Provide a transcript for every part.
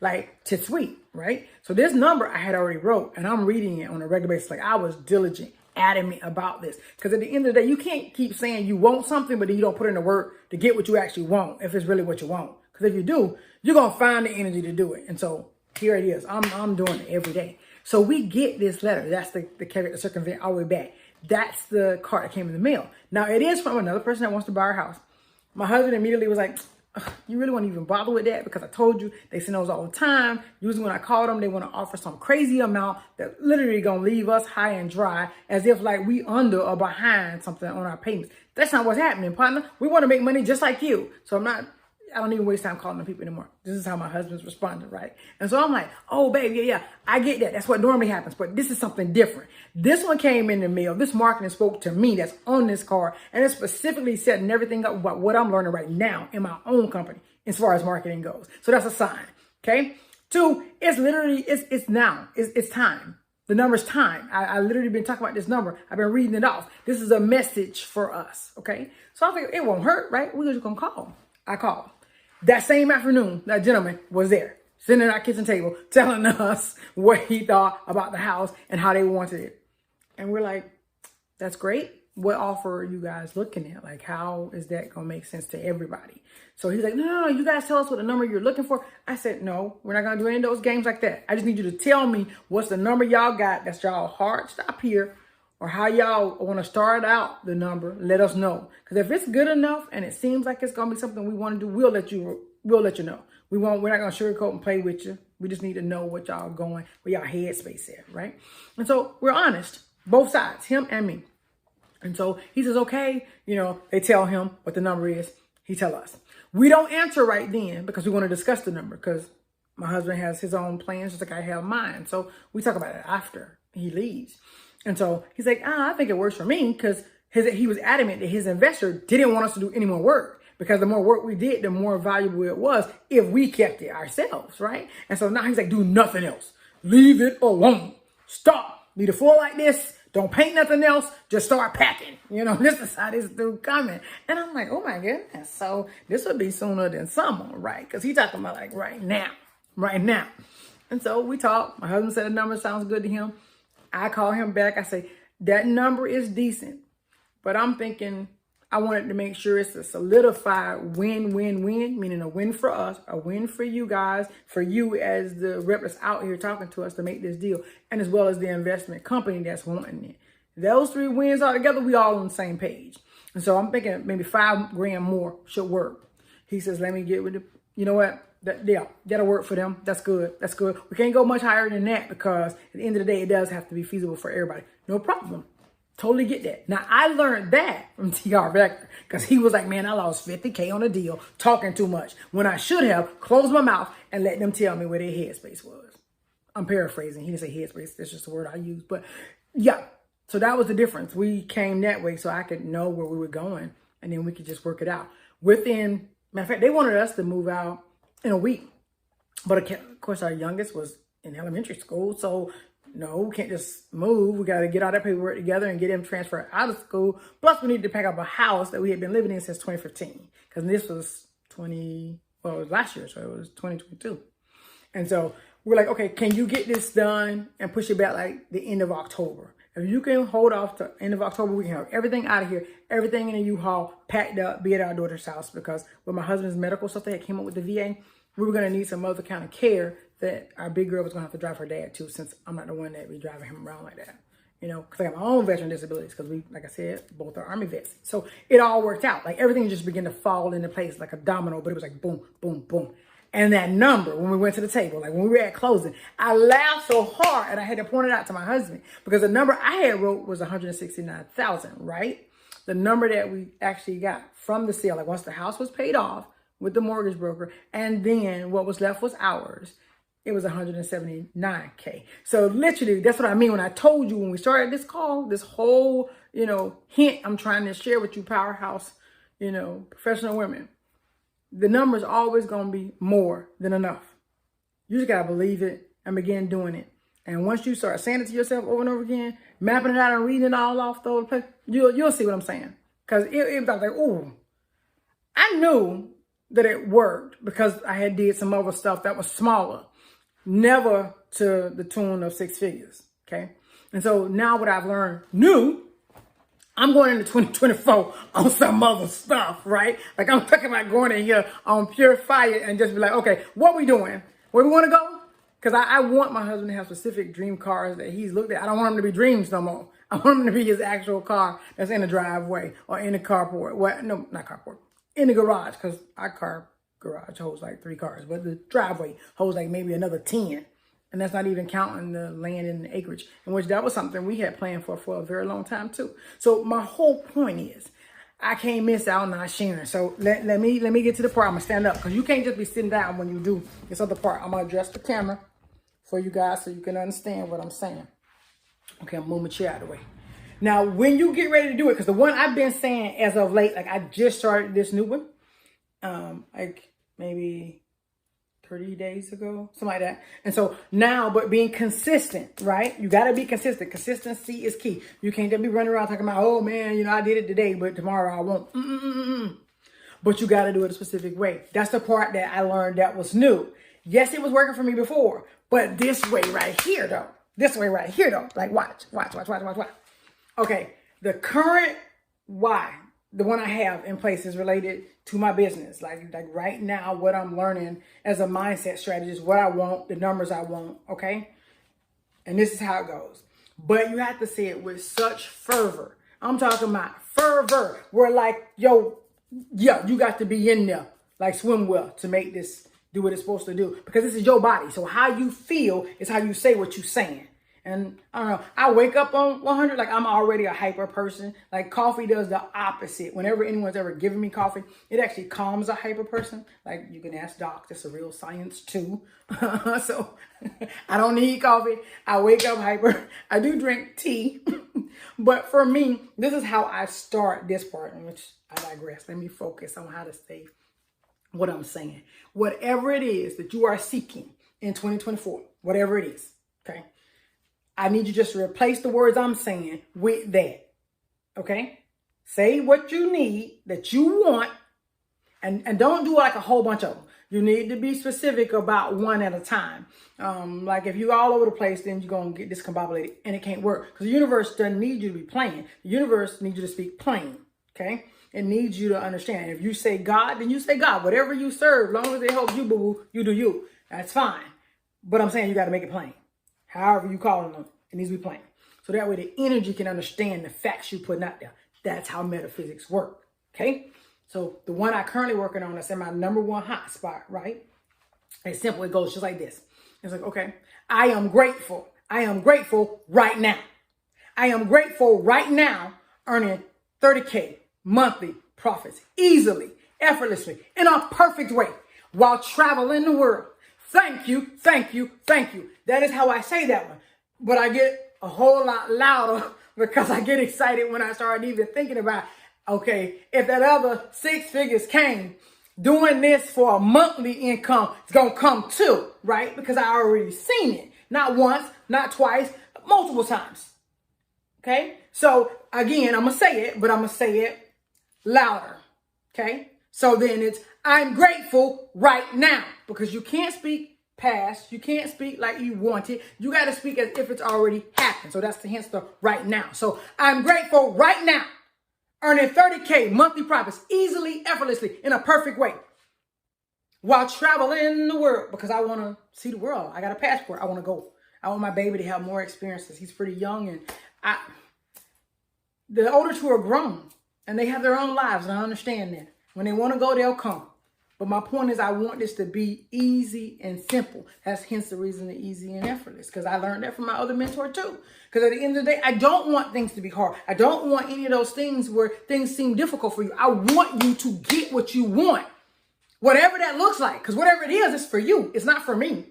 like to sweet, right? So this number I had already wrote, and I'm reading it on a regular basis. Like I was diligent, adamant about this. Because at the end of the day, you can't keep saying you want something, but then you don't put in the work to get what you actually want, if it's really what you want. Because if you do, you're going to find the energy to do it. And so here it is. I'm doing it every day. So we get this letter. That's the character circumvent all the way back. That's the card that came in the mail. Now, it is from another person that wants to buy our house. My husband immediately was like, you really want to even bother with that? Because I told you they send those all the time. Usually when I call them, they want to offer some crazy amount that literally going to leave us high and dry, as if like we under or behind something on our payments. That's not what's happening, partner. We want to make money just like you. So I don't even waste time calling the people anymore. This is how my husband's responding, right? And so I'm like, oh, babe, yeah, I get that. That's what normally happens. But this is something different. This one came in the mail. This marketing spoke to me that's on this card. And it's specifically setting everything up about what I'm learning right now in my own company as far as marketing goes. So that's a sign, okay? 2, it's literally, it's now. It's time. The number's time. I literally been talking about this number. I've been reading it off. This is a message for us, okay? So I figured it won't hurt, right? We're just going to call. I called. That same afternoon, that gentleman was there, sitting at our kitchen table, telling us what he thought about the house and how they wanted it. And we're like, that's great. What offer are you guys looking at? Like, how is that going to make sense to everybody? So he's like, no, you guys tell us what the number you're looking for. I said, no, we're not going to do any of those games like that. I just need you to tell me what's the number y'all got that's y'all hard stop here, or how y'all want to start out the number. Let us know. Because if it's good enough and it seems like it's going to be something we want to do, we'll let you know. We're not going to sugarcoat and play with you. We just need to know what y'all going, where y'all headspace at, right? And so we're honest, both sides, him and me. And so he says, okay, they tell him what the number is. He tell us. We don't answer right then because we want to discuss the number, because my husband has his own plans just like I have mine. So we talk about it after he leaves. And so he's like, I think it works for me, because he was adamant that his investor didn't want us to do any more work, because the more work we did, the more valuable it was if we kept it ourselves, right? And so now he's like, do nothing else. Leave it alone. Stop. Leave the floor like this. Don't paint nothing else. Just start packing. This is how this dude coming. And I'm like, oh my goodness. So this would be sooner than summer, right? Because he's talking about like right now. And so we talked. My husband said the number sounds good to him. I call him back. I say, that number is decent, but I'm thinking I wanted to make sure it's a solidified win-win-win, meaning a win for us, a win for you guys, for you as the rep that's out here talking to us to make this deal, and as well as the investment company that's wanting it. Those 3 wins all together, we all on the same page. And so I'm thinking maybe $5,000 more should work. He says, let me get with it. You know what? That'll work for them. That's good. We can't go much higher than that, because at the end of the day, it does have to be feasible for everybody. No problem. Totally get that. Now, I learned that from TR Vector, because he was like, man, I lost $50K on a deal talking too much, when I should have closed my mouth and let them tell me where their headspace was. I'm paraphrasing. He didn't say headspace. That's just the word I use. But yeah, so that was the difference. We came that way so I could know where we were going, and then we could just work it out. Matter of fact, they wanted us to move out in a week. But of course, our youngest was in elementary school. So no, we can't just move. We got to get all that paperwork together and get him transferred out of school. Plus, we need to pack up a house that we had been living in since 2015. Because this was it was last year. So it was 2022. And so we're like, okay, can you get this done and push it back like the end of October? If you can hold off to end of October, we can have everything out of here, everything in the U-Haul packed up, be at our daughter's house. Because with my husband's medical stuff that came up with the VA, we were going to need some other kind of care that our big girl was going to have to drive her dad to, since I'm not the one that be driving him around like that. Because I got my own veteran disabilities, because we, like I said, both are Army vets. So it all worked out. Like everything just began to fall into place like a domino, but it was like boom, boom, boom. And that number, when we went to the table, like when we were at closing, I laughed so hard and I had to point it out to my husband, because the number I had wrote was $169,000, right? The number that we actually got from the sale, like once the house was paid off with the mortgage broker, and then what was left was ours, it was $179K. So literally, that's what I mean when I told you when we started this call, this whole, hint I'm trying to share with you, powerhouse, professional women. The number is always going to be more than enough. You just got to believe it and begin doing it. And once you start saying it to yourself over and over again, mapping it out and reading it all off the place, you'll see what I'm saying. Because it was like, ooh, I knew that it worked because I had did some other stuff that was smaller. never to the tune of 6 figures. Okay. And so now what I've learned new, I'm going into 2024 on some other stuff, right? Like I'm thinking about going in here on pure fire and just be like, okay, what we doing? Where we want to go? Because I want my husband to have specific dream cars that he's looked at. I don't want him to be dreams no more. I want him to be his actual car that's in the driveway or in the carport. Well, no, not carport. In the garage, because our car garage holds like 3 cars, but the driveway holds like maybe another 10. And that's not even counting the land and the acreage, in which that was something we had planned for a very long time too. So my whole point is, I can't miss out on not sharing. So let me get to the part. I'm gonna stand up because you can't just be sitting down when you do this other part. I'm gonna adjust the camera for you guys so you can understand what I'm saying. Okay, I'm moving my chair out of the way. Now, when you get ready to do it, because the one I've been saying as of late, like I just started this new one, like maybe 30 days ago, something like that. And so now, but being consistent, right? You got to be consistent. Consistency is key. You can't just be running around talking about, oh man, you know, I did it today, but tomorrow I won't. But you got to do it a specific way. That's the part that I learned that was new. Yes, it was working for me before, but this way right here though. This way right here though. Like watch. Okay, the current why, the one I have in place is related to my business. Like right now, what I'm learning as a mindset strategist, what I want, the numbers I want, okay? And this is how it goes. But you have to say it with such fervor. I'm talking about fervor. Where like, yo, yeah, you got to be in there like swim well to make this do what it's supposed to do. Because this is your body. So how you feel is how you say what you're saying. And I don't know, I wake up on 100, like I'm already a hyper person. Like coffee does the opposite. Whenever anyone's ever given me coffee, it actually calms a hyper person. Like you can ask Doc, that's a real science too. So I don't need coffee. I wake up hyper. I do drink tea. But for me, this is how I start this part, in which I digress. Let me focus on how to say what I'm saying. Whatever it is that you are seeking in 2024, whatever it is, okay? I need you just to replace the words I'm saying with that, okay? Say what you need, that you want, and don't do like a whole bunch of them. You need to be specific about one at a time. Like if you're all over the place, then you're going to get discombobulated and it can't work. Because the universe doesn't need you to be plain. The universe needs you to speak plain, okay? It needs you to understand. If you say God, then you say God. Whatever you serve, as long as it helps you, boo-boo, you do you. That's fine. But I'm saying you got to make it plain. However you call them, it needs to be plain. So that way the energy can understand the facts you're putting out there. That's how metaphysics work, okay? So the one I currently working on, that's in my number 1 hot spot, right? It's simple. It goes just like this. It's like, okay, I am grateful. I am grateful right now. I am grateful right now earning 30K monthly profits easily, effortlessly, in a perfect way while traveling the world. Thank you, thank you, thank you. That is how I say that one. But I get a whole lot louder because I get excited when I start even thinking about, okay, if that other 6 figures came, doing this for a monthly income is going to come too, right? Because I already seen it. Not once, not twice, multiple times. Okay? So again, I'm going to say it, but I'm going to say it louder. Okay? So then it's, I'm grateful right now, because you can't speak past. You can't speak like you want it. You got to speak as if it's already happened. So that's the hence the right now. So I'm grateful right now, earning 30K monthly profits easily, effortlessly, in a perfect way while traveling the world, because I want to see the world. I got a passport. I want to go. I want my baby to have more experiences. He's pretty young, and the older two are grown and they have their own lives, and I understand that. When they want to go, they'll come. But my point is, I want this to be easy and simple. That's hence the reason the easy and effortless, because I learned that from my other mentor too. Because at the end of the day, I don't want things to be hard. I don't want any of those things where things seem difficult for you. I want you to get what you want, whatever that looks like. Because whatever it is, it's for you. It's not for me.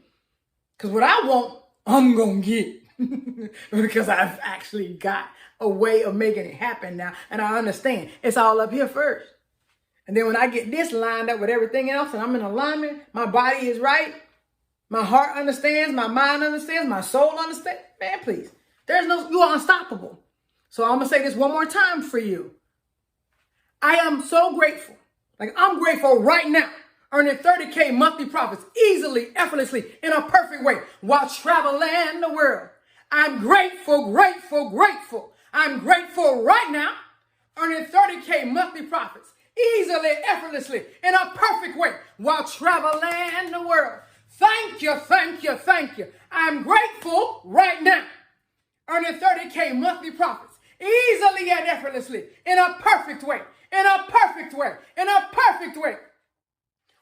Because what I want, I'm going to get. Because I've actually got a way of making it happen now. And I understand it's all up here first. And then when I get this lined up with everything else and I'm in alignment, my body is right, my heart understands, my mind understands, my soul understands. Man, please. You are unstoppable. So I'm going to say this one more time for you. I am so grateful. Like, I'm grateful right now, earning 30K monthly profits easily, effortlessly, in a perfect way while traveling the world. I'm grateful, grateful, grateful. I'm grateful right now, earning 30K monthly profits easily, effortlessly, in a perfect way while traveling the world. Thank you, thank you, thank you. I'm grateful right now, earning 30K monthly profits easily and effortlessly, in a perfect way, in a perfect way, in a perfect way,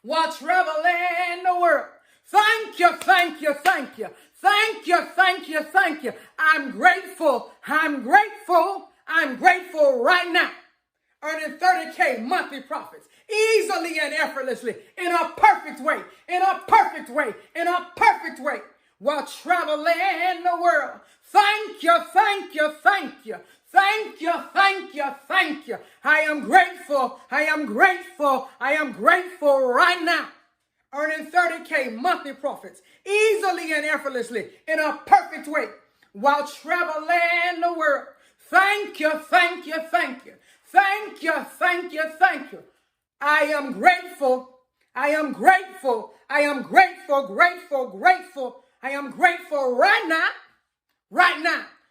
while traveling the world. Thank you, thank you, thank you. Thank you, thank you, thank you. I'm grateful, I'm grateful, I'm grateful right now, earning 30K monthly profits easily and effortlessly, in a perfect way, in a perfect way, in a perfect way, while traveling the world. Thank you, thank you, thank you. Thank you, thank you, thank you. I am grateful, I am grateful, I am grateful right now, earning 30K monthly profits easily and effortlessly, in a perfect way while traveling the world. Thank you, thank you, thank you. Thank you, thank you, thank you. I am grateful, I am grateful, I am grateful, grateful, grateful. I am grateful right now,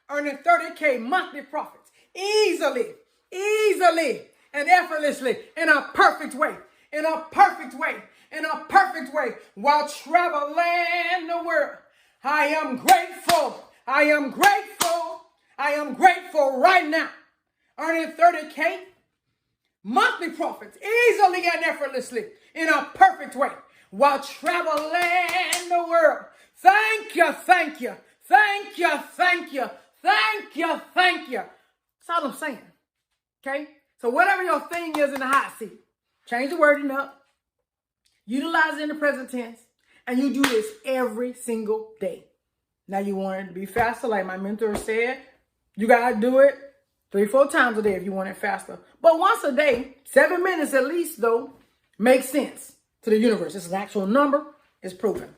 earning 30K monthly profits easily, easily, and effortlessly, in a perfect way, in a perfect way, in a perfect way, while traveling the world. I am grateful, I am grateful, I am grateful right now, earning 30K monthly profits easily and effortlessly, in a perfect way while traveling the world. Thank you, thank you, thank you, thank you, thank you, thank you. That's all I'm saying. Okay? So whatever your thing is in the hot seat, change the wording up, utilize it in the present tense, and you do this every single day. Now you want it to be faster, like my mentor said. You got to do it 3-4 times a day if you want it faster. But once a day, 7 minutes at least, though, makes sense to the universe. It's an actual number. It's proven.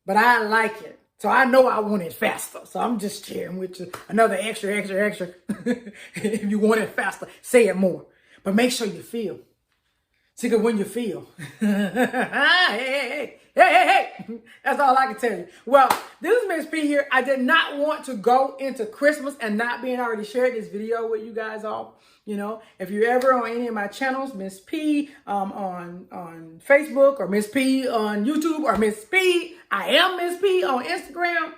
But I like it. So I know I want it faster. So I'm just sharing with you another extra. If you want it faster, say it more. But make sure you feel. See, because when you feel, hey. That's all I can tell you. Well, this is Miss P here. I did not want to go into Christmas and not being already shared this video with you guys all. You know, if you're ever on any of my channels, Miss P on Facebook, or Miss P on YouTube, or Miss P, I am Miss P on Instagram.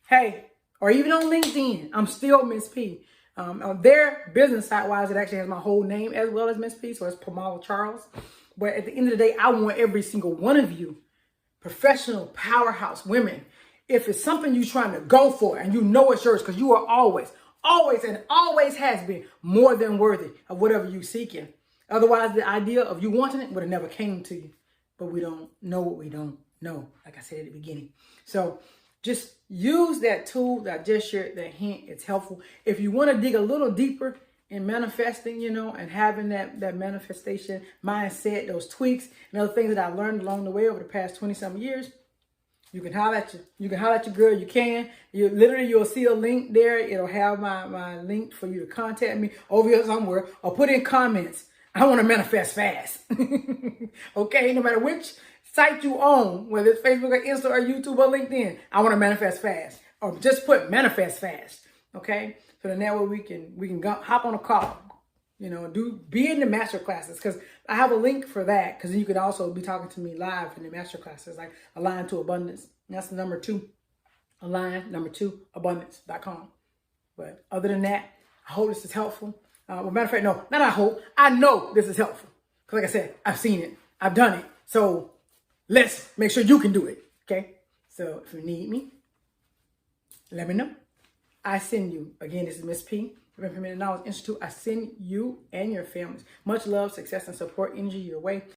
Hey, or even on LinkedIn, I'm still Miss P. On their business side wise, it actually has my whole name as well as Miss P, so it's Pamela Charles. But at the end of the day, I want every single one of you, professional powerhouse women, if it's something you're trying to go for and you know it's yours, because you are always and always has been more than worthy of whatever you're seeking. Otherwise, the idea of you wanting it would have never came to you. But we don't know what we don't know, like I said at the beginning. So just use that tool that I just shared, that hint. It's helpful. If you want to dig a little deeper in manifesting, you know, and having that manifestation mindset, those tweaks and other things that I learned along the way over the past 20-some years, you can holler at your girl. You can. You'll see a link there. It'll have my link for you to contact me over here somewhere, or put in comments. I want to manifest fast. Okay, no matter which site you own, whether it's Facebook or Insta or YouTube or LinkedIn, I want to manifest fast. Or just put manifest fast. Okay, so then that way we can hop on a call. You know, be in the master classes, because I have a link for that, because you can also be talking to me live in the master classes, like Align to Abundance. And that's the number 2, Align2Abundance.com. But other than that, I hope this is helpful. Well, matter of fact, no, not I hope. I know this is helpful. Because like I said, I've seen it. I've done it. So let's make sure you can do it. Okay? So if you need me, let me know. I send you, again, this is Miss P, Infinite Knowledge Institute. I send you and your families much love, success, and support energy your way.